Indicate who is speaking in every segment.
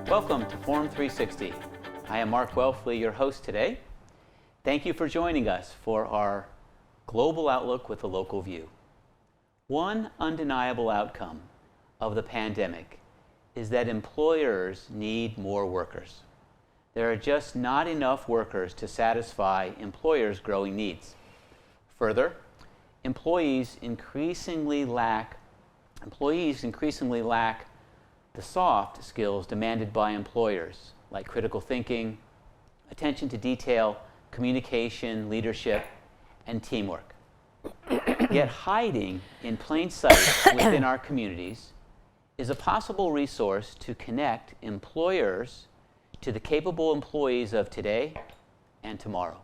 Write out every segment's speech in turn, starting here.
Speaker 1: Welcome to Forum 360. I am Mark Welfley, your host today. Thank you for joining us for our global outlook with a local view. One undeniable outcome of the pandemic is that employers need more workers. There are just not enough workers to satisfy employers' growing needs. Further, employees increasingly lack the soft skills demanded by employers, like critical thinking, attention to detail, communication, leadership, and teamwork. Yet hiding in plain sight within our communities is a possible resource to connect employers to the capable employees of today and tomorrow.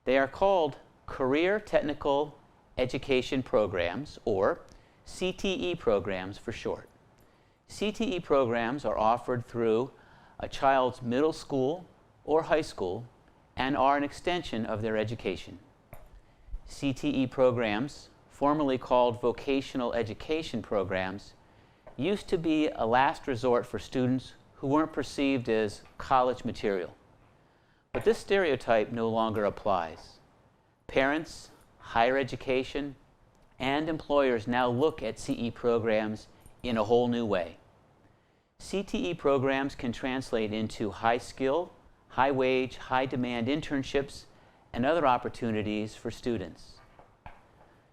Speaker 1: They are called Career Technical Education Programs, or CTE programs for short. CTE programs are offered through a child's middle school or high school and are an extension of their education. CTE programs, formerly called vocational education programs, used to be a last resort for students who weren't perceived as college material. But this stereotype no longer applies. Parents, higher education, and employers now look at CE programs in a whole new way. CTE programs can translate into high-skill, high-wage, high-demand internships and other opportunities for students.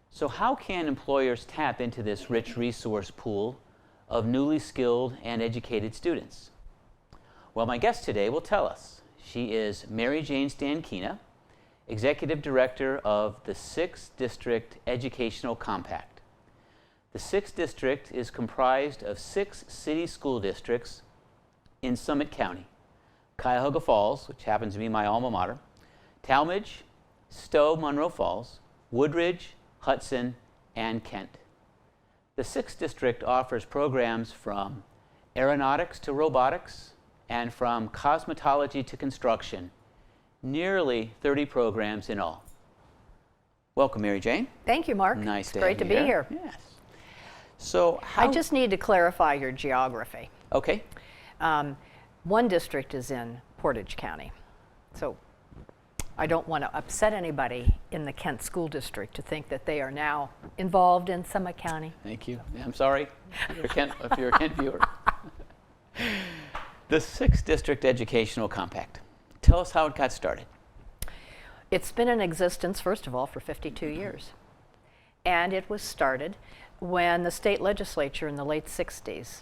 Speaker 1: So how can employers tap into this rich resource pool of newly skilled and educated students? Well, my guest today will tell us. She is MaryJane Stanchina, Executive Director of the 6th District Educational Compact. The 6th District is comprised of 6 city school districts in Summit County: Cuyahoga Falls, which happens to be my alma mater, Talmadge, Stowe, Monroe Falls, Woodridge, Hudson, and Kent. The 6th District offers programs from aeronautics to robotics and from cosmetology to construction, nearly 30 programs in all. Welcome, MaryJane.
Speaker 2: Thank you, Mark.
Speaker 1: Nice to
Speaker 2: have you. It's great to be here.
Speaker 1: Yes. So
Speaker 2: I just need to clarify your geography.
Speaker 1: Okay.
Speaker 2: One district is in Portage County, so I don't want to upset anybody in the Kent School District to think that they are now involved in Summit County.
Speaker 1: Thank you. I'm sorry if you're a Kent viewer. The 6th District Educational Compact. Tell us how it got started.
Speaker 2: It's been in existence, first of all, for 52 years. And it was started when the state legislature in the late 60s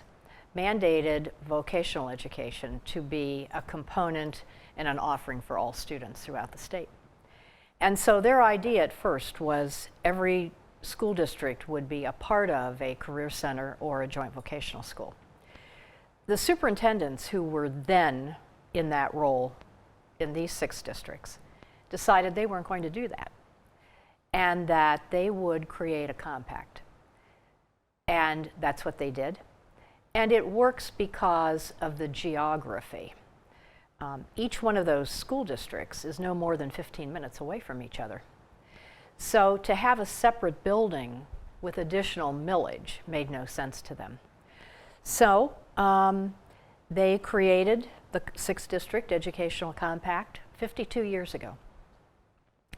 Speaker 2: mandated vocational education to be a component and an offering for all students throughout the state. And so their idea at first was every school district would be a part of a career center or a joint vocational school. The superintendents who were then in that role in these 6 districts decided they weren't going to do that, and that they would create a compact. And that's what they did. And it works because of the geography. Each one of those school districts is no more than 15 minutes away from each other. So to have a separate building with additional millage made no sense to them. So they created the 6th District Educational Compact 52 years ago.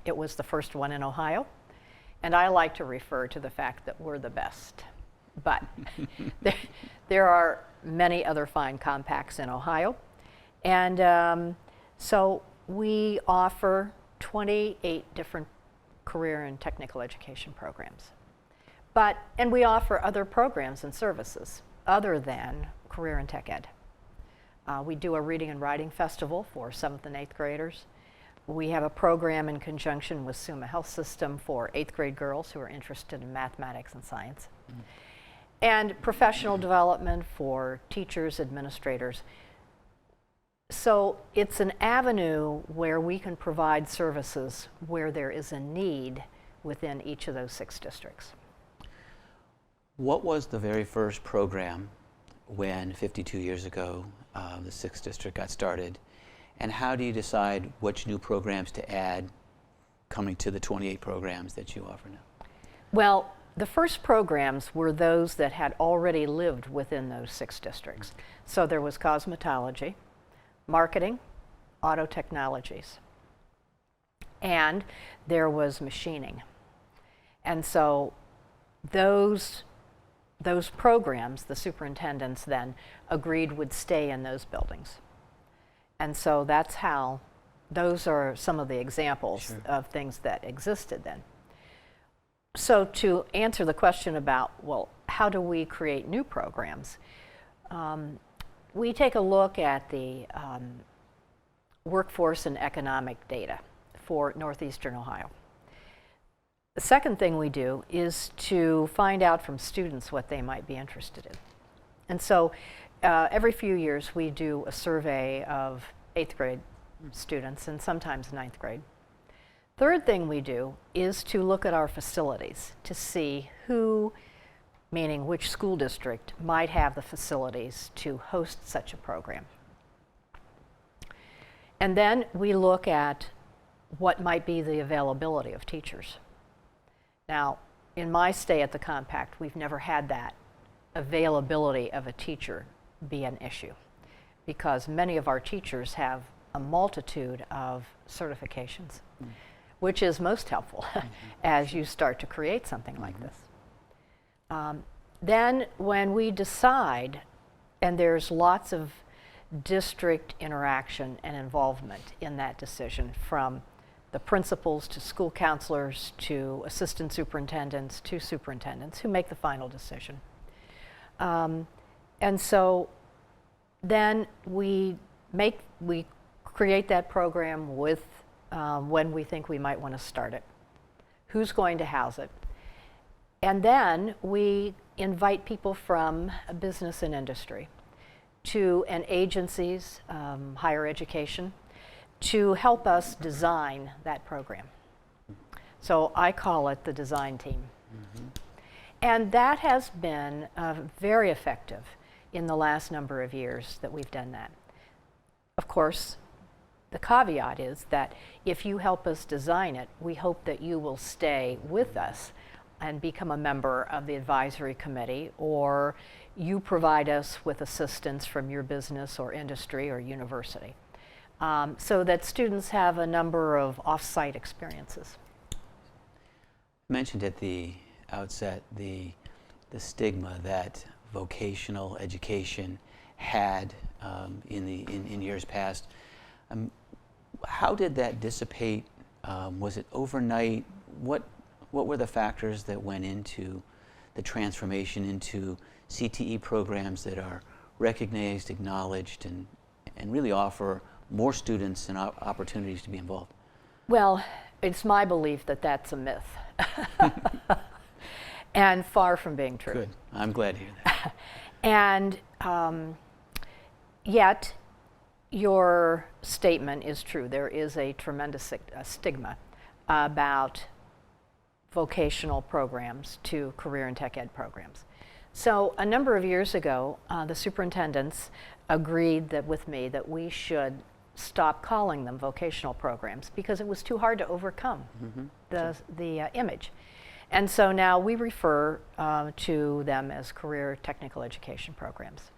Speaker 2: It was the first one in Ohio, and I like to refer to the fact that we're the best. But there are many other fine compacts in Ohio, and so we offer 28 different career and technical education programs. And we offer other programs and services other than career and tech ed. We do a reading and writing festival for 7th and 8th graders. We have a program in conjunction with Summa Health System for 8th grade girls who are interested in mathematics and science. And professional development for teachers, administrators. So it's an avenue where we can provide services where there is a need within each of those 6 districts.
Speaker 1: What was the very first program when 52 years ago the 6th District got started? And how do you decide which new programs to add coming to the 28 programs that you offer now?
Speaker 2: Well, the first programs were those that had already lived within those 6 districts. So there was cosmetology, marketing, auto technologies, and there was machining. And so those programs, the superintendents then agreed would stay in those buildings. And so that's how, those are some of the examples
Speaker 1: Sure.
Speaker 2: of things that existed then. So to answer the question about, well, how do we create new programs? We take a look at the workforce and economic data for Northeastern Ohio. The second thing we do is to find out from students what they might be interested in. And so every few years we do a survey of 8th grade students and sometimes 9th grade. Third thing we do is to look at our facilities to see who, meaning which school district, might have the facilities to host such a program. And then we look at what might be the availability of teachers. Now, in my stay at the Compact, we've never had that availability of a teacher be an issue, because many of our teachers have a multitude of certifications, which is most helpful as you start to create something like this. Then when we decide, and there's lots of district interaction and involvement in that decision, from the principals to school counselors to assistant superintendents to superintendents who make the final decision. And so then we create that program with when we think we might want to start it, who's going to house it, and then we invite people from business and industry and agencies, higher education, to help us design that program. So I call it the design team. And that has been very effective in the last number of years that we've done that. Of course, the caveat is that if you help us design it, we hope that you will stay with us and become a member of the advisory committee, or you provide us with assistance from your business or industry or university, so that students have a number of off-site experiences.
Speaker 1: You mentioned at the outset the stigma that vocational education had in years past. How did that dissipate? Was it overnight? What were the factors that went into the transformation into CTE programs that are recognized, acknowledged, and really offer more students and opportunities to be involved?
Speaker 2: Well, it's my belief that that's a myth. And far from being true.
Speaker 1: Good. I'm glad to hear that.
Speaker 2: And yet, your statement is true. There is a tremendous stigma about vocational programs to career and tech ed programs. So a number of years ago, the superintendents agreed with me that we should stop calling them vocational programs because it was too hard to overcome the image. And so now we refer to them as career technical education programs.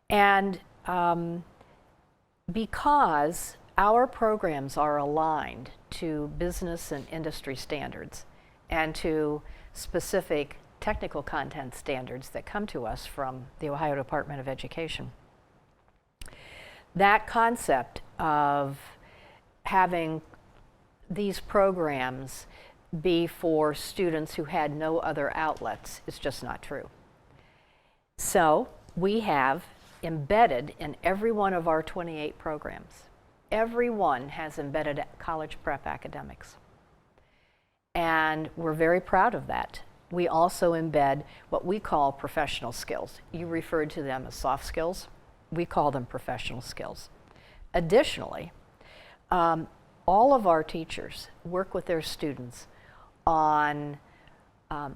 Speaker 2: And because our programs are aligned to business and industry standards and to specific technical content standards that come to us from the Ohio Department of Education, that concept of having these programs be for students who had no other outlets is just not true. So we have embedded in every one of our 28 programs, every one has embedded college prep academics. And we're very proud of that. We also embed what we call professional skills. You referred to them as soft skills. We call them professional skills. Additionally, all of our teachers work with their students on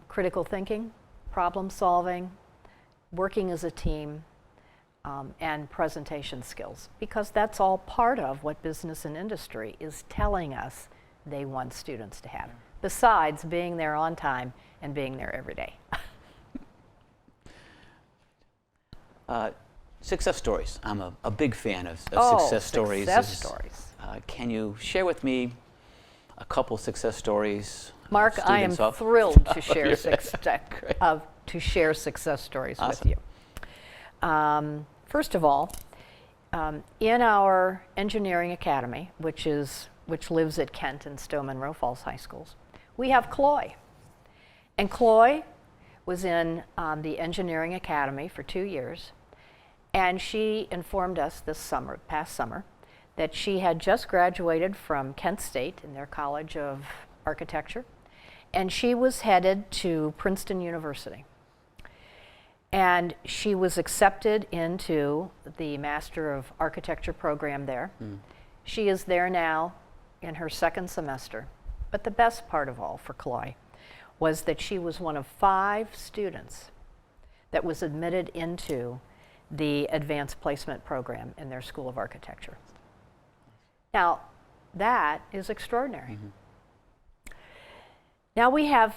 Speaker 2: critical thinking, problem solving, working as a team, and presentation skills, because that's all part of what business and industry is telling us they want students to have, besides being there on time and being there every day.
Speaker 1: Success stories. I'm a big fan of
Speaker 2: Oh,
Speaker 1: success stories.
Speaker 2: success stories.
Speaker 1: Can you share with me a couple success stories?
Speaker 2: Mark, I am
Speaker 1: students of-
Speaker 2: thrilled to share,
Speaker 1: your-
Speaker 2: to share success stories
Speaker 1: Awesome.
Speaker 2: with you. First of all, in our engineering academy, which lives at Kent and Stowe Monroe Falls High Schools, we have Cloy. And Cloy was in the engineering academy for 2 years, and she informed us past summer, that she had just graduated from Kent State in their College of Architecture, and she was headed to Princeton University. And she was accepted into the Master of Architecture program there. She is there now in her second semester. But the best part of all for Cloy was that she was one of 5 students that was admitted into the advanced placement program in their School of Architecture. Now, that is extraordinary. Now we have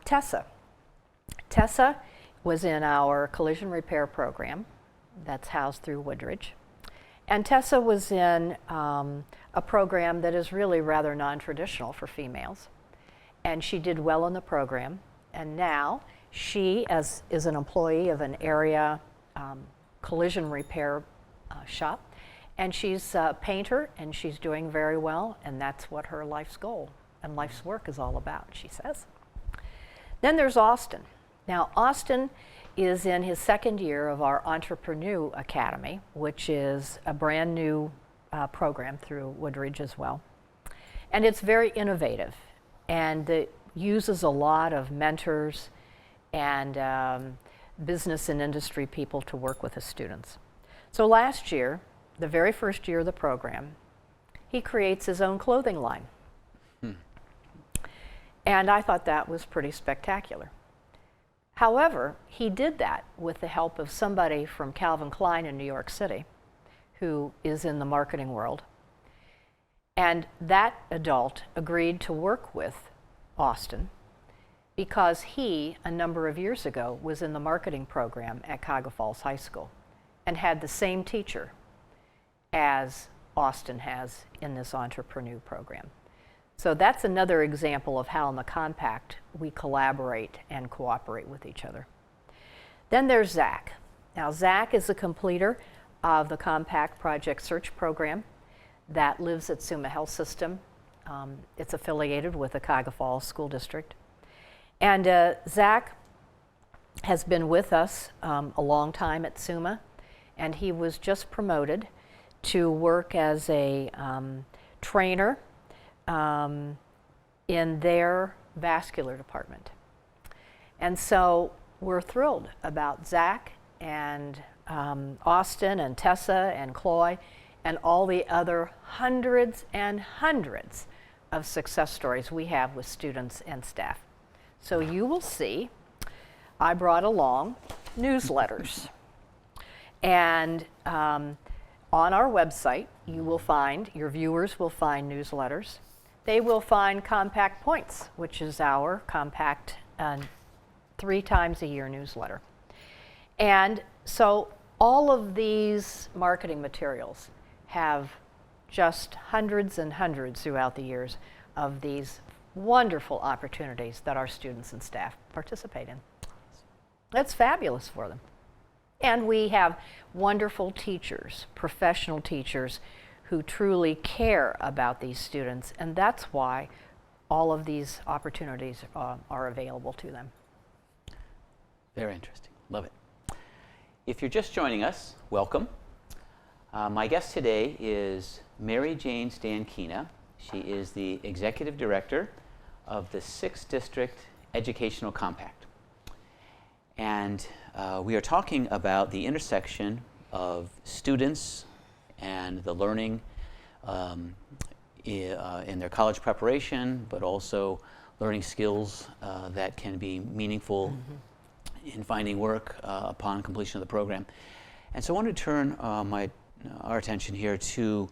Speaker 2: Tessa. Tessa was in our collision repair program that's housed through Woodridge. And Tessa was in a program that is really rather non-traditional for females. And she did well in the program. And now she is an employee of an area collision repair shop. And she's a painter, and she's doing very well, and that's what her life's goal and life's work is all about, she says. Then there's Austin. Now, Austin is in his second year of our Entrepreneur Academy, which is a brand new program through Woodridge as well. And it's very innovative, and it uses a lot of mentors and business and industry people to work with the students. So last year, the very first year of the program, he creates his own clothing line. And I thought that was pretty spectacular. However, he did that with the help of somebody from Calvin Klein in New York City, who is in the marketing world. And that adult agreed to work with Austin because he, a number of years ago, was in the marketing program at Cuyahoga Falls High School and had the same teacher as Austin has in this Entrepreneur program. So that's another example of how in the Compact we collaborate and cooperate with each other. Then there's Zach. Now Zach is a completer of the Compact Project Search program that lives at Summa Health System. It's affiliated with the Cuyahoga Falls School District. And Zach has been with us a long time at Summa, and he was just promoted to work as a trainer in their vascular department. And so we're thrilled about Zach and Austin and Tessa and Cloy and all the other hundreds and hundreds of success stories we have with students and staff. So you will see, I brought along newsletters. And on our website, you will find, your viewers will find newsletters. They will find Compact Points, which is our Compact 3 times a year newsletter. And so all of these marketing materials have just hundreds and hundreds throughout the years of these wonderful opportunities that our students and staff participate in. That's fabulous for them. And we have wonderful teachers, professional teachers, who truly care about these students, and that's why all of these opportunities are available to them.
Speaker 1: Very interesting. Love it. If you're just joining us, welcome. My guest today is MaryJane Stanchina. She is the Executive Director of the 6th District Educational Compact. And we are talking about the intersection of students and the learning in their college preparation, but also learning skills that can be meaningful in finding work upon completion of the program. And so I want to turn our attention here to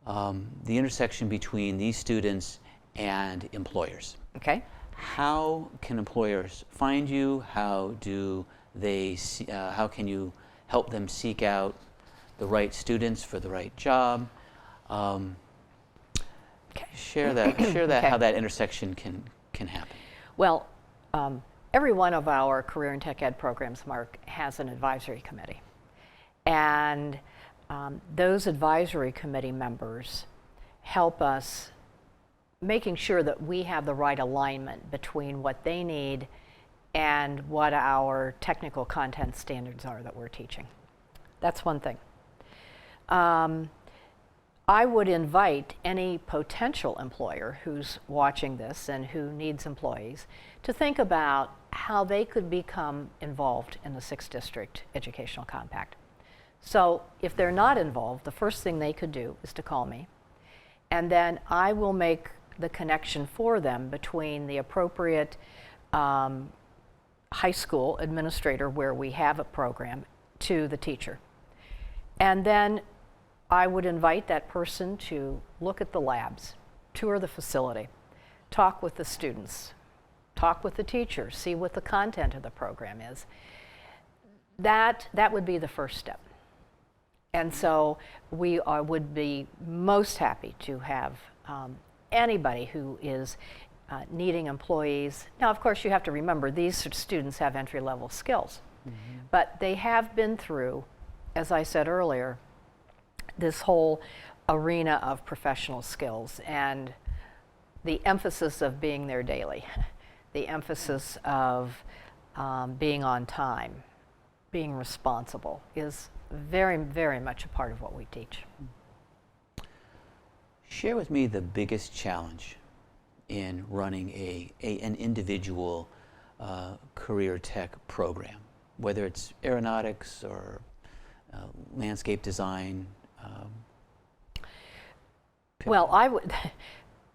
Speaker 1: the intersection between these students and employers.
Speaker 2: Okay.
Speaker 1: How can employers find you? How do they? How can you help them seek out the right students for the right job? Share that. Share that.
Speaker 2: Okay.
Speaker 1: How that intersection can happen.
Speaker 2: Well, every one of our career and tech ed programs, Mark, has an advisory committee. And those advisory committee members help us making sure that we have the right alignment between what they need and what our technical content standards are that we're teaching. That's one thing. I would invite any potential employer who's watching this and who needs employees to think about how they could become involved in the 6th District Educational Compact. So if they're not involved, the first thing they could do is to call me, and then I will make the connection for them between the appropriate high school administrator where we have a program to the teacher. And then I would invite that person to look at the labs, tour the facility, talk with the students, talk with the teachers, see what the content of the program is. That would be the first step. And so we would be most happy to have anybody who is needing employees. Now, of course, you have to remember these students have entry-level skills, but they have been through, as I said earlier, this whole arena of professional skills and the emphasis of being there daily, the emphasis of being on time, being responsible is very, very much a part of what we teach.
Speaker 1: Share with me the biggest challenge in running an individual career tech program, whether it's aeronautics or landscape design.
Speaker 2: Well,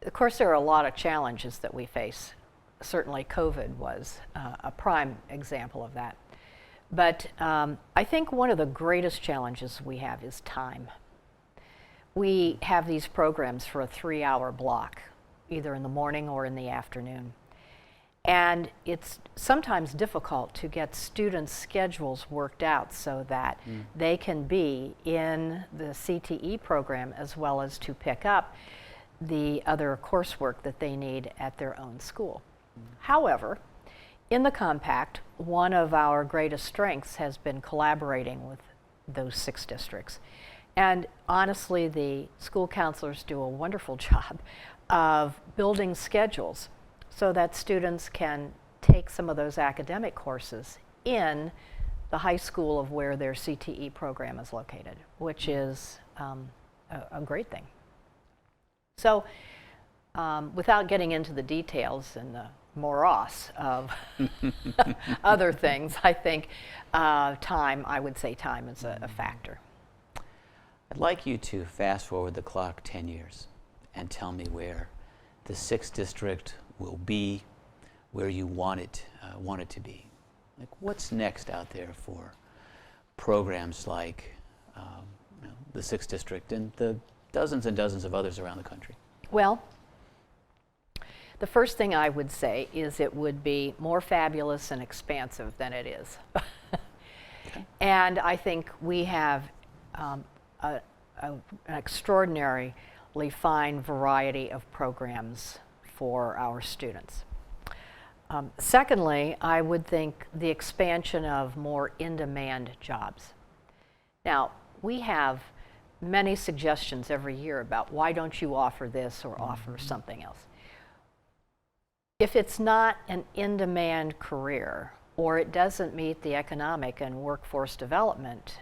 Speaker 2: of course, there are a lot of challenges that we face. Certainly COVID was a prime example of that. But I think one of the greatest challenges we have is time. We have these programs for a 3-hour block, either in the morning or in the afternoon. And it's sometimes difficult to get students' schedules worked out so that they can be in the CTE program as well as to pick up the other coursework that they need at their own school. However, in the compact, one of our greatest strengths has been collaborating with those 6 districts. And honestly, the school counselors do a wonderful job of building schedules so that students can take some of those academic courses in the high school of where their CTE program is located, which is a great thing. So without getting into the details and the morass of other things, I think I would say time is a factor.
Speaker 1: I'd like you to fast forward the clock 10 years and tell me where the 6th District will be, where you want it to be. Like, what's next out there for programs like the 6th District and the dozens and dozens of others around the country?
Speaker 2: Well, the first thing I would say is it would be more fabulous and expansive than it is.
Speaker 1: Okay.
Speaker 2: And I think we have an extraordinarily fine variety of programs for our students. Secondly, I would think the expansion of more in-demand jobs. Now, we have many suggestions every year about why don't you offer this or offer something else. If it's not an in-demand career or it doesn't meet the economic and workforce development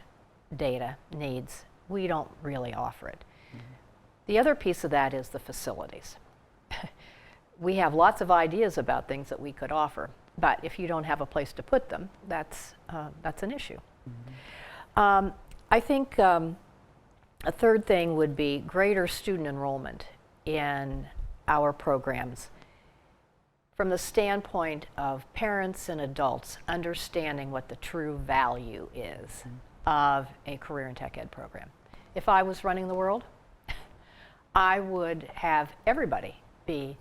Speaker 2: data needs, we don't really offer it. The other piece of that is the facilities. We have lots of ideas about things that we could offer, but if you don't have a place to put them, that's an issue. I think a third thing would be greater student enrollment in our programs from the standpoint of parents and adults understanding what the true value is of a career and tech ed program. If I was running the world, I would have everybody be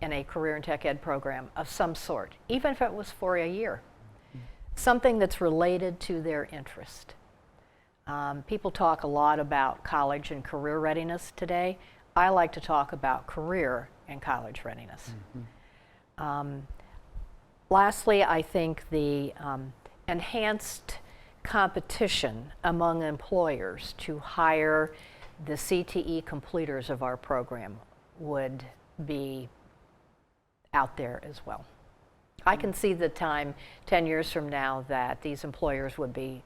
Speaker 2: in a career and tech ed program of some sort, even if it was for a year. Something that's related to their interest. People talk a lot about college and career readiness today. I like to talk about career and college readiness. Lastly, I think the enhanced competition among employers to hire the CTE completers of our program would be out there as well. I can see the time 10 years from now that these employers would be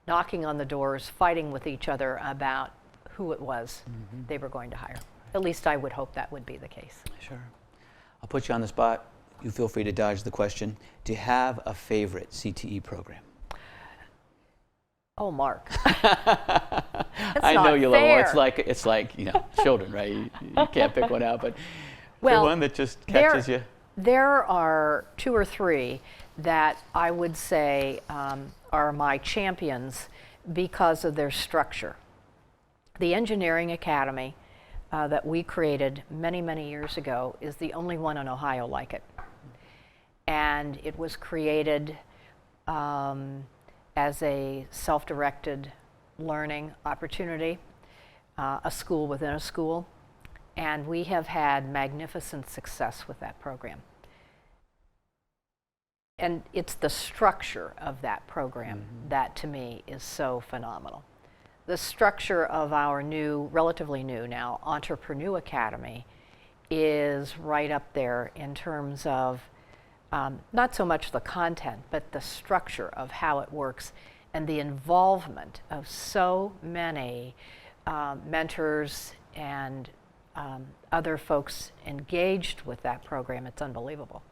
Speaker 2: knocking on the doors, fighting with each other about who it was they were going to hire. At least I would hope that would be the case.
Speaker 1: Sure. I'll put you on the spot. You feel free to dodge the question. Do you have a favorite CTE program?
Speaker 2: Oh, Mark.
Speaker 1: I know you love it. It's like children, right? You can't pick one out, but
Speaker 2: well,
Speaker 1: the one that just catches you.
Speaker 2: There are 2 or 3 that I would say are my champions because of their structure. The Engineering Academy that we created many, many years ago is the only one in Ohio like it. And it was created as a self-directed learning opportunity, a school within a school. And we have had magnificent success with that program. And it's the structure of that program that to me is so phenomenal. The structure of our new, relatively new now, Entrepreneur Academy is right up there in terms of not so much the content, but the structure of how it works and the involvement of so many mentors and other folks engaged with that program. It's unbelievable.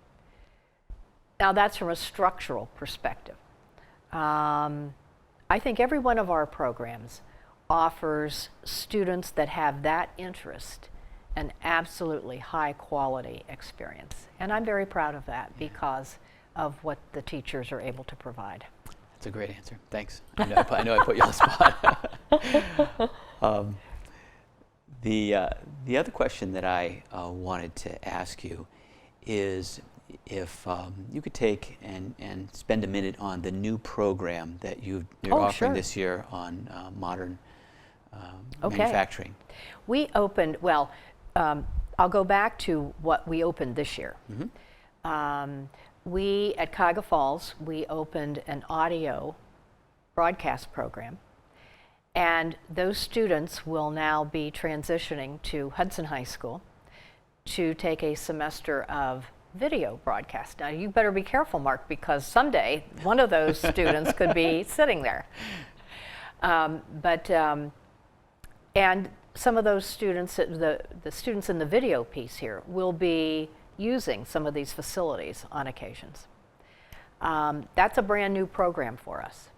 Speaker 2: Now that's from a structural perspective. I think every one of our programs offers students that have that interest an absolutely high quality experience. And I'm very proud of that because of what the teachers are able to provide.
Speaker 1: That's a great answer. Thanks. I know I put you on the spot. The other question that I wanted to ask you is if you could take and spend a minute on the new program that you're offering this year on modern manufacturing.
Speaker 2: We opened, I'll go back to what we opened this year. We, at Cuyahoga Falls, we opened an audio broadcast program. And those students will now be transitioning to Hudson High School to take a semester of video broadcast. Now you better be careful, Mark, because someday one of those students could be sitting there. And some of those students, the students in the video piece here, will be using some of these facilities on occasions. That's a brand new program for us.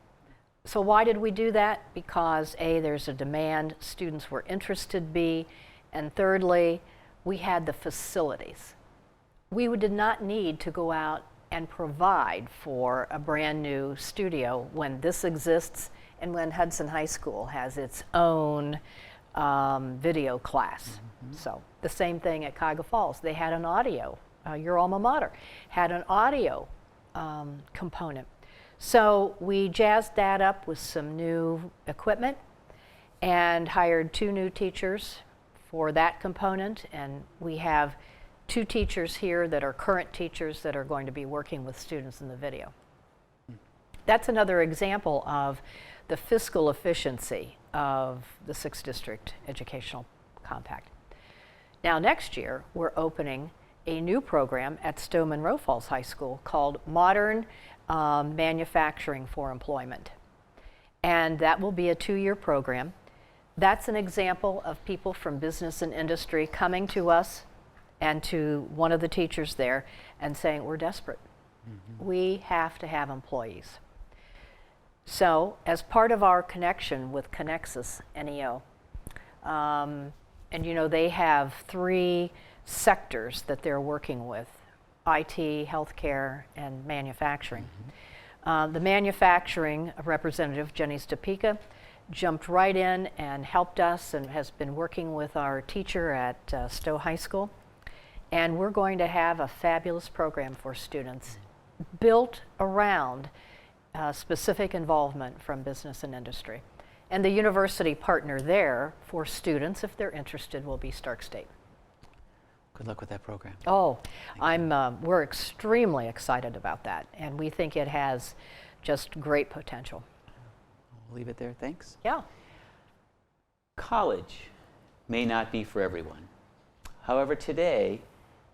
Speaker 2: So why did we do that? Because A, there's a demand, students were interested, B, and thirdly, we had the facilities. We did not need to go out and provide for a brand new studio when this exists and when Hudson High School has its own video class. So the same thing at Cuyahoga Falls. They had an audio, your alma mater, had an audio component. So we jazzed that up with some new equipment and hired 2 new teachers for that component, and we have 2 teachers here that are current teachers that are going to be working with students in the video. That's another example of the fiscal efficiency of the 6th District Educational Compact. Now next year, we're opening a new program at Stowe Monroe Falls High School called Modern Manufacturing for Employment. And that will be a 2-year program. That's an example of people from business and industry coming to us and to one of the teachers there and saying, we're desperate. We have to have employees. So as part of our connection with Connexus NEO, and they have 3 sectors that they're working with: IT, healthcare, and manufacturing. The manufacturing representative, Jenny Stopika, jumped right in and helped us and has been working with our teacher at Stowe High School. And we're going to have a fabulous program for students built around specific involvement from business and industry. And the university partner there for students, if they're interested, will be Stark State.
Speaker 1: Good luck with that program.
Speaker 2: Oh, we're extremely excited about that, and we think it has just great potential.
Speaker 1: We'll leave it there. Thanks.
Speaker 2: Yeah.
Speaker 1: College may not be for everyone. However, today,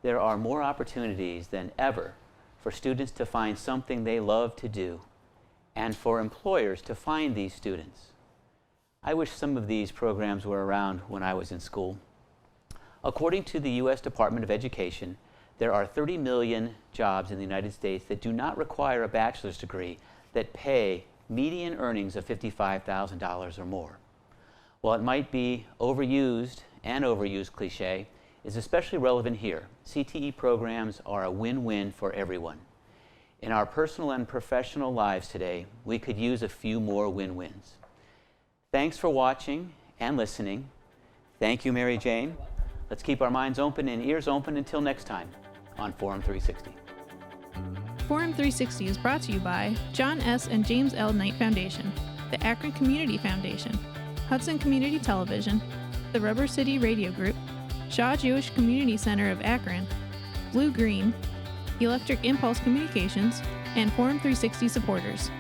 Speaker 1: there are more opportunities than ever for students to find something they love to do and for employers to find these students. I wish some of these programs were around when I was in school. According to the U.S. Department of Education, there are 30 million jobs in the United States that do not require a bachelor's degree that pay median earnings of $55,000 or more. While it might be overused cliche, is especially relevant here. CTE programs are a win-win for everyone. In our personal and professional lives today, we could use a few more win-wins. Thanks for watching and listening. Thank you, Mary Jane. Let's keep our minds open and ears open until next time on Forum 360.
Speaker 3: Forum 360 is brought to you by John S. and James L. Knight Foundation, the Akron Community Foundation, Hudson Community Television, the Rubber City Radio Group, Shaw Jewish Community Center of Akron, Blue Green, Electric Impulse Communications, and Forum 360 supporters.